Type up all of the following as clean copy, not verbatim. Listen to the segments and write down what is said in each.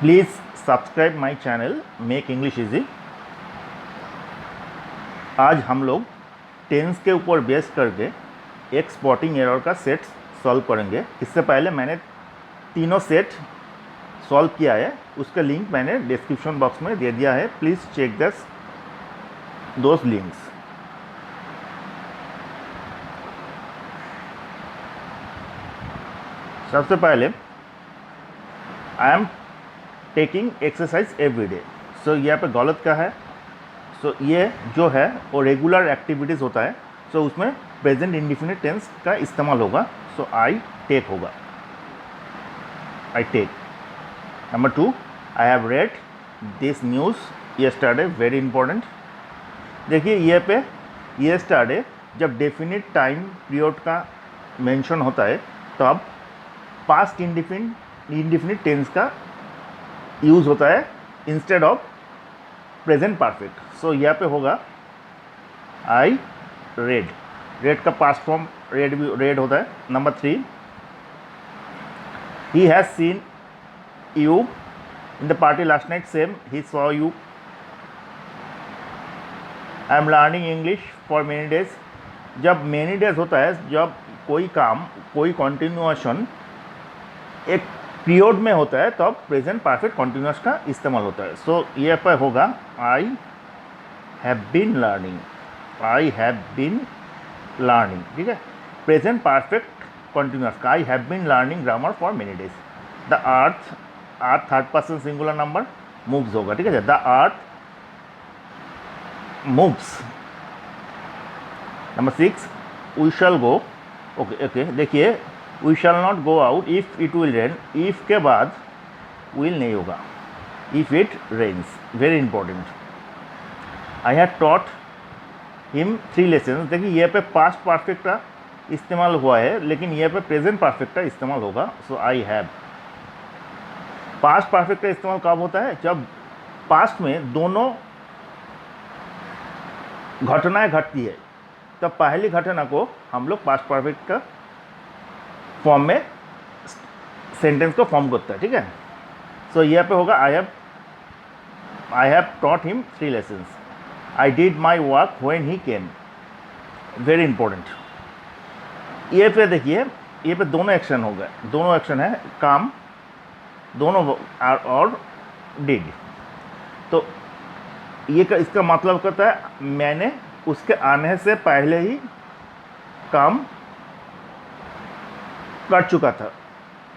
Please subscribe my channel make English easy. आज हम लोग टेंस के ऊपर बेस करके एक स्पॉटिंग एरर का सेट सॉल्व करेंगे। इससे पहले मैंने तीनों सेट सॉल्व किया है, उसका लिंक मैंने डिस्क्रिप्शन बॉक्स में दे दिया है। Please check those links. सबसे पहले I am taking exercise every day. So यहाँ पे गलत क्या है? सो ये जो है वो रेगुलर एक्टिविटीज़ होता है, सो उसमें प्रेजेंट इंडिफिनिट टेंस का इस्तेमाल होगा। सो आई टेक होगा, I take. Number 2, I have read this news yesterday, very important. देखिए ये पे यस्टरडे जब डेफिनिट टाइम पीरियड का मेंशन होता है तब पास्ट इंडिफिनिट टेंस का यूज़ होता है instead of present perfect. So यहाँ पे होगा आई रेड। रेड का पास्ट फॉर्म रेड होता है। Number 3, he has seen you in the party last night, same he saw you. I am learning English for many days. जब many days होता है, जब कोई काम, कोई कॉन्टिन्यूएशन एक पीरियड में होता है, तब प्रेजेंट परफेक्ट कॉन्टिन्यूअस का इस्तेमाल होता है। सो ये पर होगा I have been learning, I have been learning, ठीक है। प्रेजेंट परफेक्ट कॉन्टिन्यूअस का I have been learning grammar for many days. The earth third person singular number moves होगा, ठीक है। The earth moves. Number 6, we shall go. Okay देखिए, we shall not go out if it will rain. If के बाद will नहीं होगा, if it rains, very important. I have taught him 3 lesson. देखिए ये पे पास्ट परफेक्ट का इस्तेमाल हुआ है, लेकिन ये पे प्रेजेंट परफेक्ट का इस्तेमाल होगा। So I have. Past perfect का इस्तेमाल कब होता है? जब पास्ट में दोनों घटनाएं घटती है, तब पहली घटना को हम लोग पास्ट परफेक्ट का फॉर्म में सेंटेंस को फॉर्म करता है, ठीक है। सो यहाँ पे होगा I have taught him 3 lessons. I did my work when he came, very important. ये पे देखिए, ये पे दोनों एक्शन हो गए, दोनों एक्शन है, काम दोनों और डिड। तो ये इसका मतलब करता है मैंने उसके आने से पहले ही काम कर चुका था।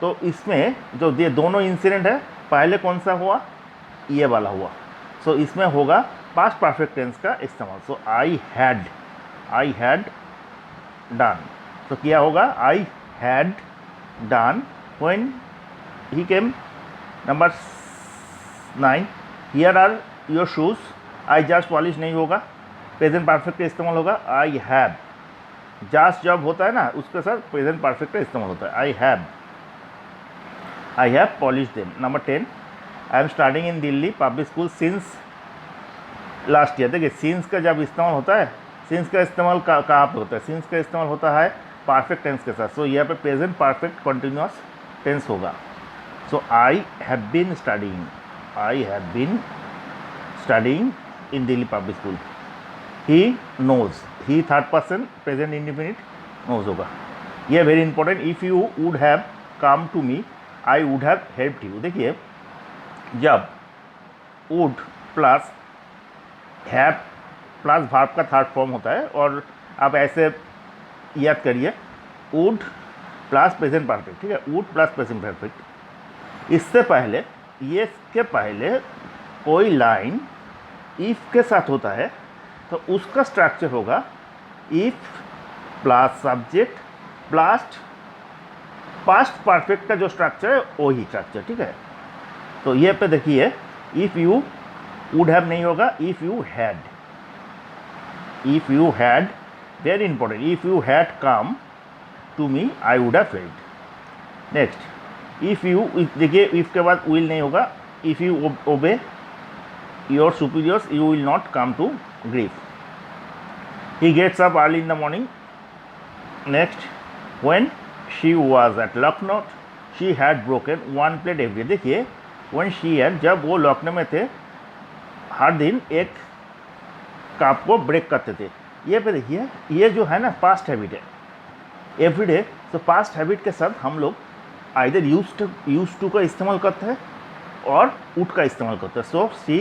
तो इसमें जो ये दोनों इंसिडेंट है, पहले कौन सा हुआ? ये वाला हुआ। सो इसमें होगा पास्ट परफेक्ट टेंस का इस्तेमाल। So I had done. तो क्या होगा? I had done when he came. Number 9, here are your shoes. I just polish नहीं होगा, प्रेजेंट परफेक्ट का इस्तेमाल होगा। I have. जस्ट जब होता है ना, उसके साथ प्रेजेंट परफेक्ट का इस्तेमाल होता है। I have polish them. Number 10, I am studying in Delhi public school since last year. देखिए सिंस का जब इस्तेमाल होता है, सिंस का इस्तेमाल कहाँ पर होता है? सिंस का इस्तेमाल होता है परफेक्ट टेंस के साथ। सो यहाँ पे प्रेजेंट परफेक्ट कॉन्टिन्यूअस टेंस होगा। So I have been studying in Delhi public school. He knows, he third person present indefinite knows होगा। ये very important. If you would have come to me I would have helped you. देखिए जब would plus have plus verb का third form होता है, और आप ऐसे याद करिए, वुड प्लस प्रेजेंट परफेक्ट, ठीक है, वुड प्लस प्रेजेंट परफेक्ट। इससे पहले, ये के पहले कोई लाइन इफ़ के साथ होता है, तो उसका स्ट्रक्चर होगा if plus subject plus past perfect का जो स्ट्रक्चर है वही स्ट्रक्चर, ठीक है। तो ये पे देखिए, इफ़ यू वुड हैव नहीं होगा, if you had, very important, if you had come to me I would have helped. Next, if you, देखिए इफ़ के बाद विल नहीं होगा, if you obey your superiors you will not come to grief. He gets up early in the morning. Next, when she was at Lucknow, she had broken one plate every day. देखिए one she had, जब वो लखनऊ में थे, हर दिन एक cup को break करते थे। ये पे देखिए, ये जो है ना पास्ट हैबिट है, एवरीडे। तो पास्ट हैबिट के साथ हम लोग आइदर यूज टू का इस्तेमाल करते हैं और वुड का इस्तेमाल करते हैं। सो शी,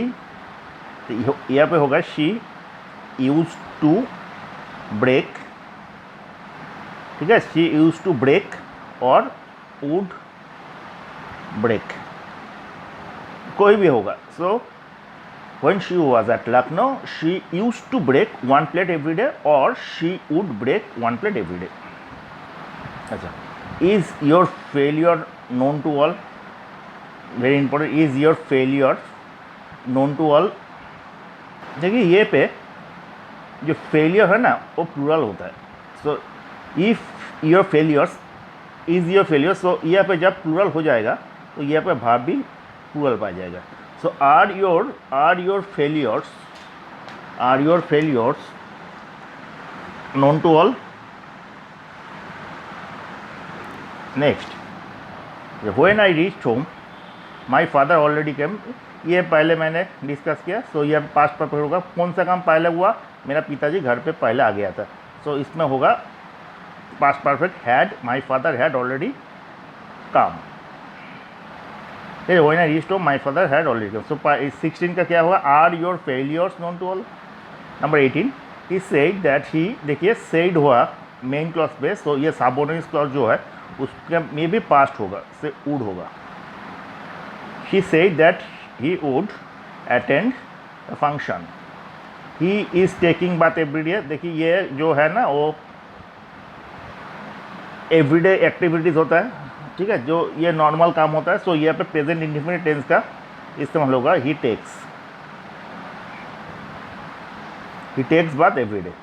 यहाँ पे होगा शी यूज टू ब्रेक, ठीक है, शी यूज टू ब्रेक और वुड ब्रेक, कोई भी होगा। सो when she was at Lucknow, she used to break one plate every day or she would break one plate every day. अच्छा, is your failure known to all? Very important. Is your failure known to all? देखिए ये पे जो failure है ना वो plural होता है। So if your failures is your failure, so यहाँ पे जब प्लूरल हो जाएगा तो यहाँ पे भाव भी प्लूरल पाया जाएगा। So are your failures known to all? Next, when I reached home, my father already came. ये पहले मैंने डिस्कस किया। सो ये पास्ट परफेक्ट होगा। कौन सा काम पहले हुआ? मेरा पिताजी घर पे पहले आ गया था। सो इसमें होगा past perfect had, my father had already come. when I reached home, my father had already come. So 16 का क्या होगा? Are your failures known to all? Number 18, he said that he, देखिए said हुआ मेन क्लॉज पे, सो ये subordinate clause जो है उसके में भी पास्ट होगा, से would होगा। He said that he would attend a function. He is taking bath every day. देखिए ये जो है ना वो एवरीडे एक्टिविटीज़ होता है, ठीक है, जो ये नॉर्मल काम होता है। सो यहाँ पे प्रेजेंट इंडिफिनिट टेंस का इस्तेमाल होगा, he takes bath every day.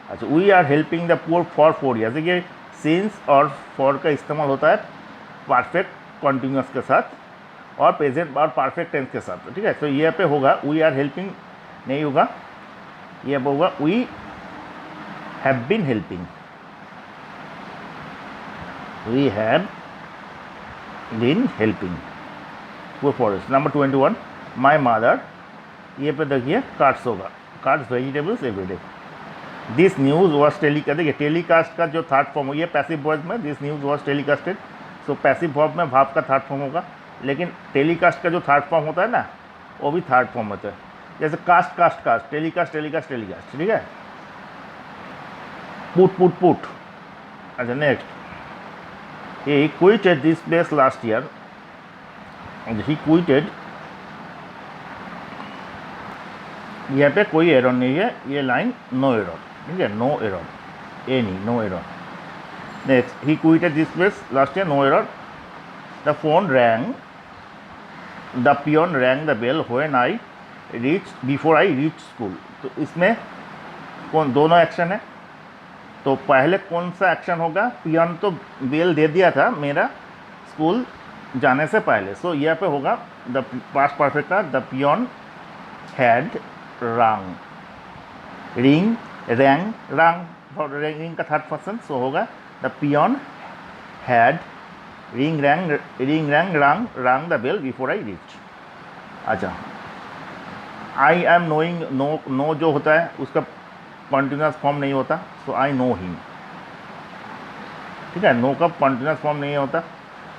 अच्छा, we are helping the poor for 4 years. देखिए सिंस और फॉर का इस्तेमाल होता है परफेक्ट कॉन्टिन्यूस के साथ और प्रेजेंट और परफेक्ट टेंस के साथ, ठीक है। तो यहाँ पे होगा वी आर हेल्पिंग नहीं होगा, ये होगा we have been helping, we have been helping poor forest। Number 21, my mother, ये पे देखिए कार्ड्स होगा, cards vegetables everyday. This news was telecast, देखिए टेलीकास्ट का जो थर्ड फॉर्म हो, ये पैसिव वॉइस में this news was telecasted. So passive form में भाव का थर्ड फॉर्म होगा, लेकिन टेलीकास्ट का जो थर्ड फॉर्म होता है ना वो भी थर्ड फॉर्म होता है। जैसे कास्ट, टेलीकास्ट, ठीक है। पुट। अच्छा, next, he quitted this place last year, and he quitted, यहाँ पे कोई एरर नहीं है, ये लाइन नो एरर, ठीक है, no error, no error. Next, he quitted this place last year, no error. the phone rang, the peon rang the bell when I before I reached school। तो इसमें कौन दोनों action है, तो पहले कौन सा एक्शन होगा? पियन तो बेल दे दिया था मेरा स्कूल जाने से पहले। सो यहाँ पे होगा द पास्ट परफेक्ट का the peon had rung, ring का थर्ड पर्सन, सो होगा the peon had rung the bell before I reach. अच्छा, आई एम नोइंग, नो जो होता है उसका कॉन्टिन्यूस फॉर्म नहीं होता, सो आई नो हिम, ठीक है, नो का कॉन्टिन्यूस फॉर्म नहीं होता।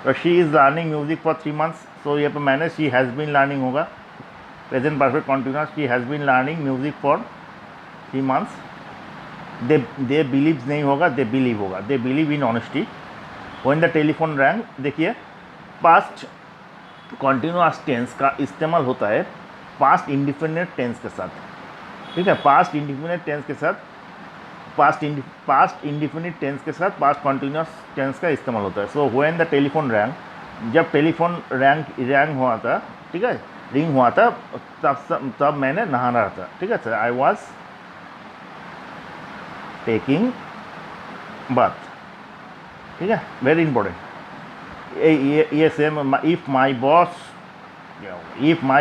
तो she is learning music for 3 months, so ये पे मैंने शी हैज़ बीन लर्निंग होगा, present perfect continuous, she has been learning music for 3 months। They believe नहीं होगा, दे बिलीव होगा, they believe in honesty. When the telephone rang, देखिए past continuous tense का इस्तेमाल होता है पास्ट इंडिफिनिट टेंस के साथ, ठीक है, पास्ट इंडिफिनिट टेंस के साथ, पास्ट इंडिफिनिट टेंस के साथ पास्ट कॉन्टिन्यूस टेंस का इस्तेमाल होता है। So when the telephone wrong, जब टेलीफोन रैंग हुआ था, ठीक है, रिंग हुआ था, तब मैंने नहा रहा था, ठीक है sir, I was taking bath, ठीक है, वेरी इंपॉर्टेंट। ये same, if my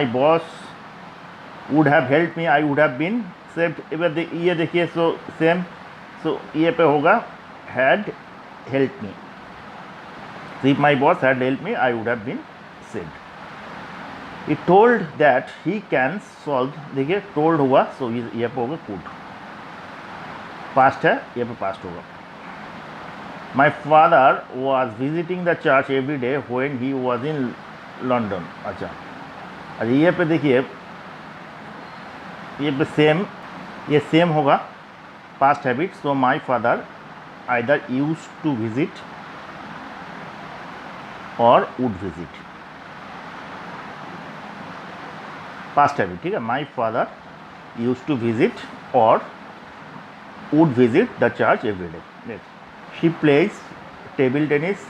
boss would have helped me, I would have been saved। ये देखिए, सो सेम, सो ये पे होगा had helped me, if my boss had helped me I would have been saved। He told that he can solve, देखिए told हुआ, सो ये पे होगा कुड, पास्ट है, ये पे पास्ट होगा। My father was visiting the church every day when he was in London. अच्छा, ये पे देखिए, ये पे सेम, ये सेम होगा past habit. So my father either use to visit or would visit, past habit, ठीक है। My father use to visit or would visit the church every day. Next, she plays table tennis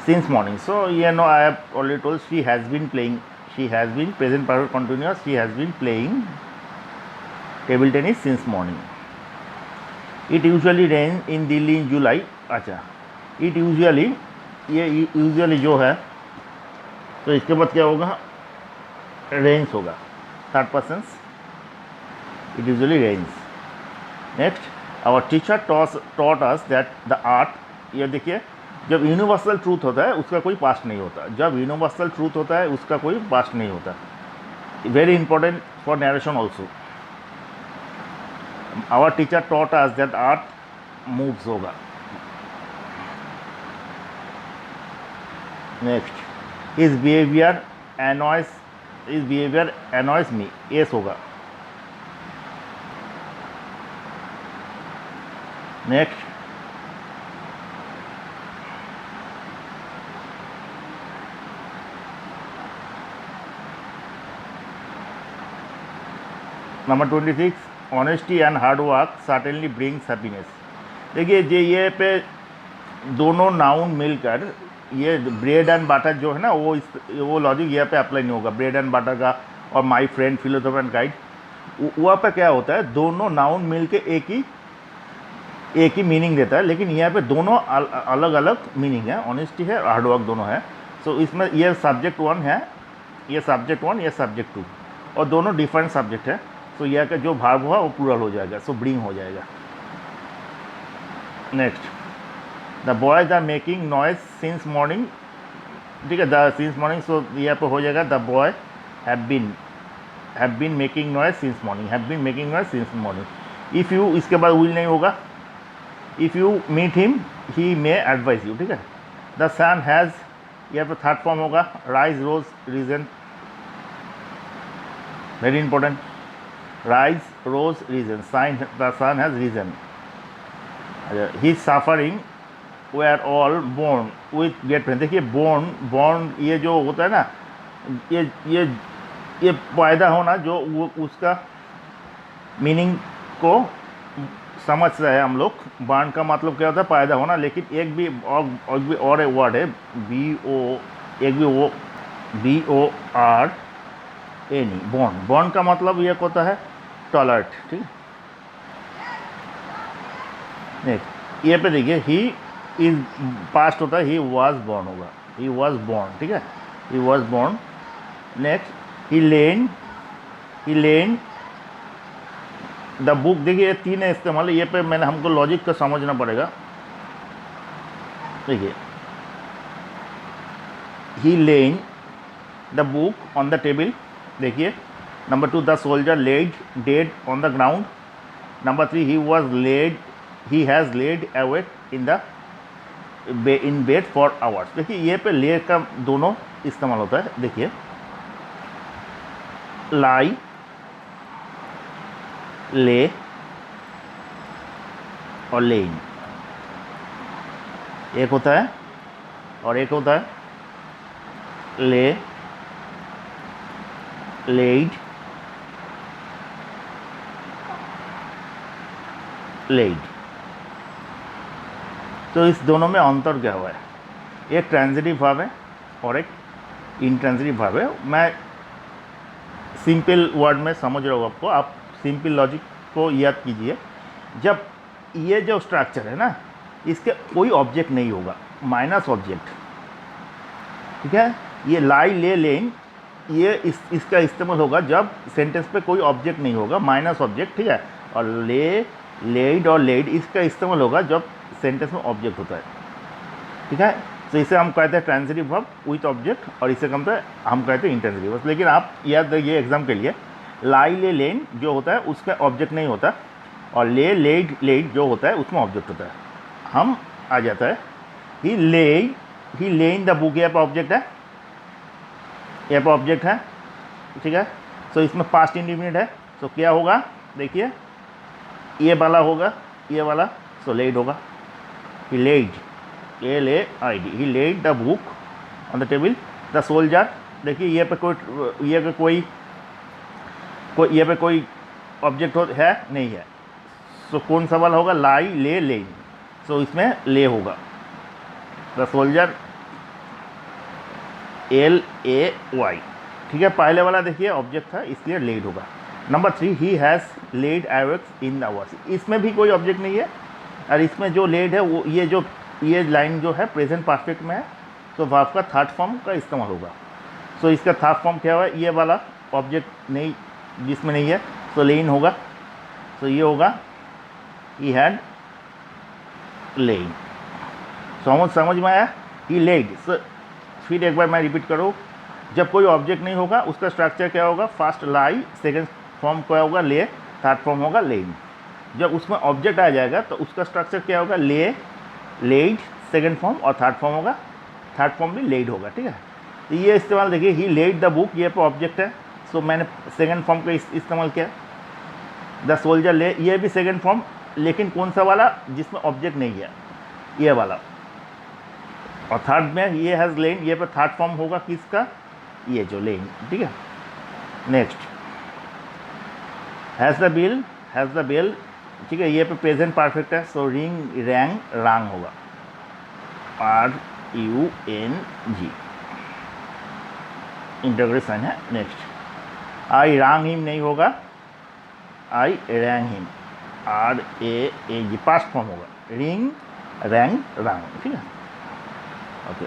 since morning. So you know, I have already told she has been playing, she has been present perfect continuous, she has been playing table tennis since morning. It usually rains in Delhi in July. अच्छा, it usually, ये usually जो है, तो इसके बाद क्या होगा, rains होगा, third person, it usually rains. Next, our teacher taught us that the art, ये देखिए, जब यूनिवर्सल ट्रूथ होता है उसका कोई पास्ट नहीं होता, जब यूनिवर्सल ट्रूथ होता है उसका कोई पास्ट नहीं होता। Very important for narration also. Our teacher taught us that art moves होगा। Next, his behaviour annoys me, एस होगा। Next, number 26, honesty and hard work certainly brings happiness. देखिए ये पे दोनों नाउन मिलकर, ये ब्रेड एंड बटर जो है ना, वो लॉजिक यहाँ पे अप्लाई नहीं होगा, ब्रेड एंड बटर का और my friend philosopher and guide, वहाँ पे क्या होता है, दोनों नाउन मिल के एक ही मीनिंग देता है, लेकिन यहाँ पे दोनों अलग अलग मीनिंग है, ऑनेस्टी है, हार्ड वर्क दोनों है। सो इसमें ये सब्जेक्ट 1 है, ये सब्जेक्ट 1, ये सब्जेक्ट 2, और दोनों डिफरेंट सब्जेक्ट है। सो यह का जो भार्ब हुआ वो प्लूरल हो जाएगा, सो ब्रिंग हो जाएगा। Next, the boys are making noise since morning, ठीक है, द सिंस मॉर्निंग, सो यहाँ पे हो जाएगा the boy have been making noise since morning, have been making noise since morning. If you, इसके बाद विल नहीं होगा, if you meet him he may advise you, ठीक है। द सन हैज़, यहाँ पे थर्ड फॉर्म होगा, rise rose risen, very important, rise rose reason, sign the sun has risen. His suffering were all born with great pain। देखिए born ये जो होता है ना, ये पैदा होना, जो वो उसका मीनिंग को समझ रहे हैं हम लोग। बॉर्न का मतलब क्या होता है, पैदा होना, लेकिन एक भी और एक वर्ड है BORN, बॉर्न का मतलब ये होता है टॉलरेट, ठीक है। नेक्स्ट, ये पे देखिए, ही इज पास्ट होता है, ही वॉज बॉर्न होगा, ही वॉज बॉर्न, ठीक है, he was born. Next, he lain the book, देखिए ये 3 है इस्तेमाल, ये पे मैंने हमको लॉजिक को समझना पड़ेगा। देखिए, he lain the book on the table, देखिए। Number 2, the soldier laid dead on the ground. Number 3, he has laid awake in bed for hours. देखिए ये पे ले का दोनों इस्तेमाल होता है। देखिए, लाई, ले और लेन, एक होता है और एक होता है ले, लेड, लेड। तो इस दोनों में अंतर क्या हुआ है, एक ट्रांजिटिव वर्ब है और एक इंट्रांजिटिव वर्ब है। मैं सिंपल वर्ड में समझ रहा हूँ आपको, आप सिंपल लॉजिक को याद कीजिए। जब ये जो स्ट्रक्चर है ना, इसके कोई ऑब्जेक्ट नहीं होगा, माइनस ऑब्जेक्ट, ठीक है। ये लाई, ले, लेन, ये इसका इस्तेमाल होगा जब सेंटेंस पे कोई ऑब्जेक्ट नहीं होगा, माइनस ऑब्जेक्ट, ठीक है। और ले, लेड और लेड, इसका इस्तेमाल होगा जब सेंटेंस में ऑब्जेक्ट होता है, ठीक है। तो इसे हम कहते हैं ट्रांजिटिव वर्ब विथ ऑब्जेक्ट, और इसे हम कहते हैं इंटेंसिटिव वर्ब। लेकिन आप याद रखिए एग्जाम के लिए, लाई ले लेन जो होता है उसका ऑब्जेक्ट नहीं होता, और ले लेड लेड जो होता है उसमें ऑब्जेक्ट होता है। हम आ जाता है ही ले इन द बुक, यहाँ पर ऑब्जेक्ट है, यहाँ पर ऑब्जेक्ट है, ठीक है। सो इसमें पास्ट इंडिफिनिट है, सो क्या होगा देखिए, ये वाला होगा, ये वाला, सो लेड होगा। He laid, LAID, he laid the book on the table. The soldier, देखिए ये पे कोई ऑब्जेक्ट है नहीं है, सो कौन सा वाला होगा, लाई ले लेन, सो इसमें ले होगा। द सोल्जर LAY, ठीक है। पहले वाला देखिए ऑब्जेक्ट था इसलिए लेड होगा। Number 3, he has laid awakes in the hours, इसमें भी कोई ऑब्जेक्ट नहीं है, और इसमें जो लेड है वो ये लाइन जो है प्रेजेंट परफेक्ट में है, तो वर्ब का थर्ड फॉर्म का इस्तेमाल होगा। सो इसका थर्ड फॉर्म क्या हुआ, ये वाला ऑब्जेक्ट नहीं जिसमें नहीं है, सो लेन होगा। सो ये होगा ही हैड लेन। समझ में आया, ही लेड। सो फिर एक बार मैं रिपीट करूँ, जब कोई ऑब्जेक्ट नहीं होगा उसका स्ट्रक्चर क्या होगा, फर्स्ट लाई, सेकेंड फॉर्म क्या होगा ले, थर्ड फॉर्म होगा लेन। जब उसमें ऑब्जेक्ट आ जाएगा तो उसका स्ट्रक्चर क्या होगा, ले लेड सेकेंड फॉर्म, और थर्ड फॉर्म होगा, थर्ड फॉर्म भी लेड होगा, ठीक है। तो ये इस्तेमाल देखिए, ही लेड द बुक, ये पे ऑब्जेक्ट है, सो मैंने सेकेंड फॉर्म का इस्तेमाल किया। द सोल्जर ले, ये भी सेकेंड फॉर्म, लेकिन कौन सा वाला, जिसमें ऑब्जेक्ट नहीं है, ये वाला। और थर्ड में ये हैज़ लेन, ये पे थर्ड फॉर्म होगा किसका, ये जो लेन, ठीक है। नेक्स्ट, हैज़ द बिल, ठीक है, ये पे प्रेजेंट परफेक्ट है, सो रिंग रैंग रांग होगा, RUNG, इंटरग्रेशन है। नेक्स्ट, आई रैंग हिम नहीं होगा, I rang him, RANG, past form होगा, रिंग रैंग रांग, ठीक है। ओके,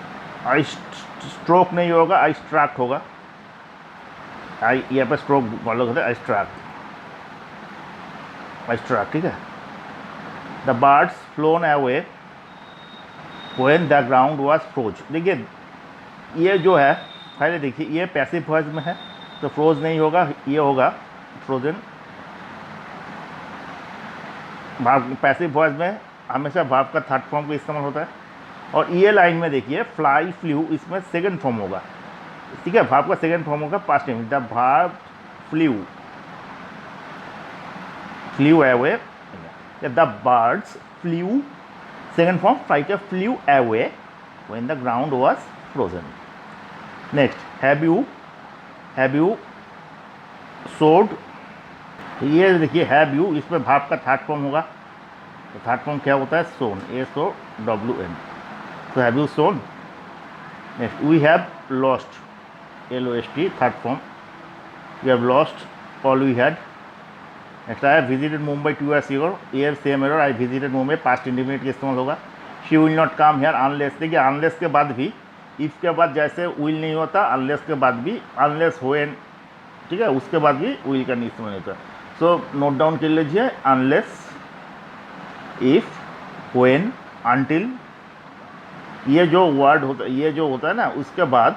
आई स्ट्रोक नहीं होगा, आई स्ट्रैक होगा, आई यहाँ पर स्ट्रोक फॉलो होता है, आई स्ट्रैक, ठीक है। The birds flown away when the ground was froze, देखिए ये जो है पहले देखिए, ये पैसिव वॉइस में है तो फ्रोज नहीं होगा, ये होगा फ्रोजन। पैसिव वॉइस में हमेशा वर्ब का थर्ड फॉर्म का इस्तेमाल होता है। और ये लाइन में देखिए, फ्लाई फ्लू, इसमें सेकंड फॉर्म होगा, ठीक है, वर्ब का सेकंड फॉर्म होगा past tense. The verb flew away, the birds flew, second form fly का flew away when the ground was frozen. Next, have you sowed, ये देखिए हैव यू, इसमें वर्ब का थर्ड फॉर्म होगा, तो third form क्या होता है, सोन, SOWN, तो have you sown. Next, we have lost, LOST, third form, we have lost all we had. Next, I have visited Mumbai 2 years ago, ये same error, I visited Mumbai, past indefinite का इस्तेमाल होगा। She will not come here unless, देखिए unless के बाद भी, if के बाद जैसे विल नहीं होता, अनलेस के बाद भी, अनलेस व्हेन, ठीक है, उसके बाद भी विल का नहीं इस्तेमाल होता। सो नोट डाउन कर लीजिए, अनलेस, इफ, व्हेन, अनटिल, ये जो वर्ड होता है, ये जो होता है ना, उसके बाद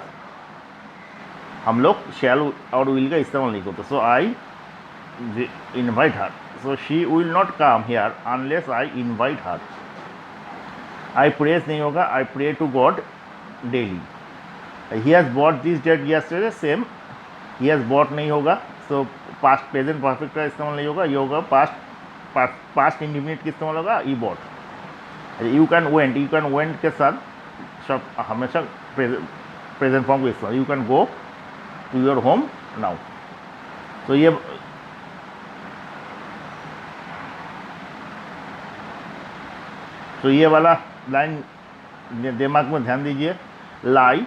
हम लोग शैल और विल का इस्तेमाल नहीं करते। So I invite her, so she will not come here unless I invite her. I prays नहीं होगा, I pray to God daily. He has bought this date yesterday, same, he has bought नहीं होगा, सो past present perfect का इस्तेमाल नहीं होगा, ये होगा पास्ट इंडिफिनिट का इस्तेमाल होगा, ई बॉट। यू कैन वेंट के साथ सब हमेशा प्रेजेंट फॉर्म का इस्तेमाल, you can go to your home now. तो ये वाला लाइन दिमाग में ध्यान दीजिए, लाई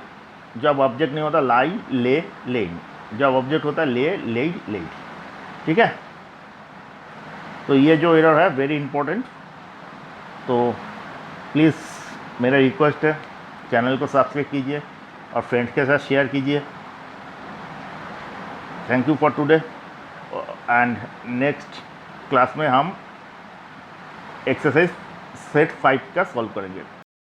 जब ऑब्जेक्ट नहीं होता, लाई ले लेन, जब ऑब्जेक्ट होता है ले लेड लेड, ठीक है। तो ये जो एरर है वेरी इंपॉर्टेंट, तो प्लीज़ मेरा रिक्वेस्ट है, चैनल को सब्सक्राइब कीजिए और फ्रेंड्स के साथ शेयर कीजिए। Thank you for today, and next class में हम एक्सरसाइज सेट 5 का सॉल्व करेंगे।